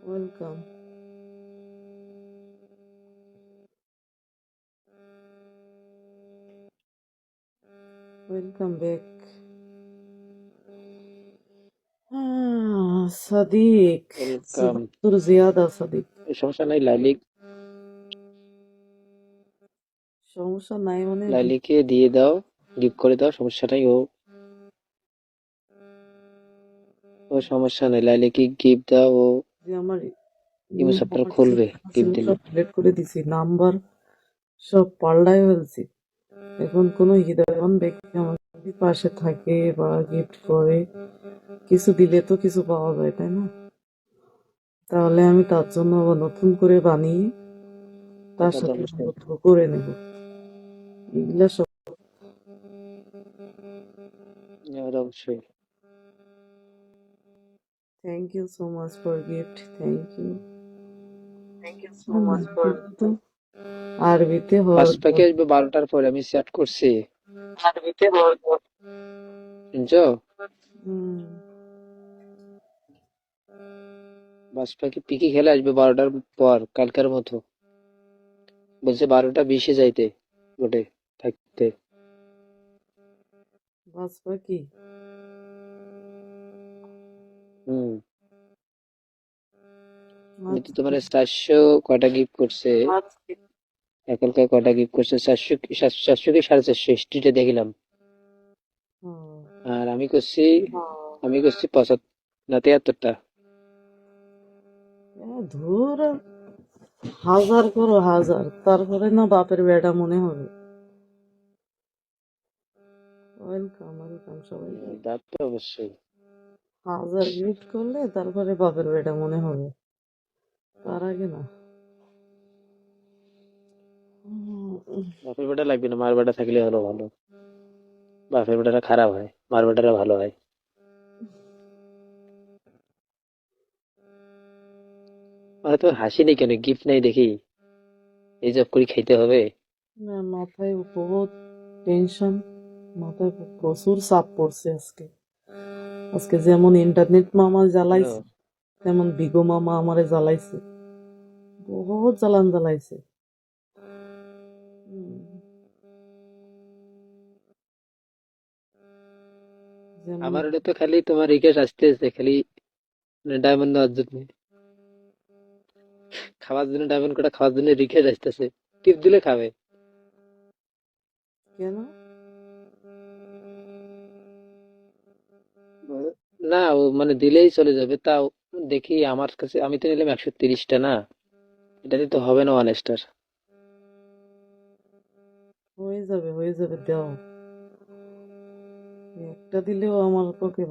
Welcome. Welcome back. Sadiq welcome. তোর জিয়াদা সাদিক সমস্যা নাই, সমস্যা নাই মানে লাইলিকে দিয়ে দাও, গিফট করে দাও, সমস্যা নাই। ও সমস্যা নাই, লাইলিকে গিফট দাও, ও যে আমার ইমো চ্যাপ্টার খুলবে গিফট দিলে। সব ডিলিট করে দিছি, নাম্বার সব পাল্টাই ফেলছি। এখন কোনো হৃদয়বান ব্যক্তি আমার পাশে থাকে বা গিফট করে কিছু দিলে তো কিছু পাওয়া যায়, তাই না? তাহলে আমি তার জন্য আবার নতুন করে বানিয়ে তার এটা তো সাথে অবশ্যই, বন্ধুত্ব করে নেব। এগুলা সব এটা অবশ্যই। Thank you so much for gift, thank you. so much for তো আরবিতে হওয়ার ফার্স্ট প্যাকেজ আসবে 12টার পরে, আমি সেট করছি, আরবিতে বলবো। শুনছো? হুম, ফার্স্ট প্যাকেজ পিকি খেলে আসবে 12টার পর, কালকার মতো। বলছে 12টা 20-এ যাইতে ওটে থাকতে। বাঁচবা কি? হুম, আমি তো আচ্ছা, তোমার 400 কয়টা গিফট করছে, আজকে এখনকার কয়টা গিফট করছে, 400 কি 450 স্ট্রিটে দেখলাম। হুম, আর আমি করছি 75 না 73টা। ধুর, হাজার করো হাজার, তারপরে না বাপের বেটা মনে হবে। ওয়েলকাম ওয়েলকাম সবাই। তা তো অবশ্যই। হাজার গিফট করলে তারপরে বাপের বেটা মনে হবে, তার আগে না। বাপের বেটা লাগবে না, মার বেটা থাকলে হলো ভালো। বাপের বেটারা খারাপ হয়, মার বেটারা ভালো হয়। তো হাসি নেই কেন, গিফট নাই দেখি এই জব করে খাইতে হবে। না, মাথায় বহুত টেনশন, মাথায় প্রচুর চাপ পড়ছে আজকে। আজকে যেমন ইন্টারনেট মামা হ্যালো, জ্বালাইছে, তেমন বিগো মামা আমারে জ্বালাইছে, বহুত জ্বালান জ্বালাইছে। হুম, যেমন আমার ওটা তো খালি তোমার রিকোয়েস্ট আসতেছে খালি, ডায়মন্ড নেওয়ার জন্য, খাওয়ার জন্য, ডায়মন্ড কোটা খাওয়ার জন্য রিকোয়েস্ট আসতেছে। টিপ দিলে খাবে কেন? না, ও মানে দিলেই চলে যাবে। তাও দেখি, আমার কাছে আমি তো নিলাম 130টা না, এটাতে তো হবে না 1 স্টার। হয়ে যাবে হয়ে যাবে, দাও, একটা দিলেও আমার পক্ষে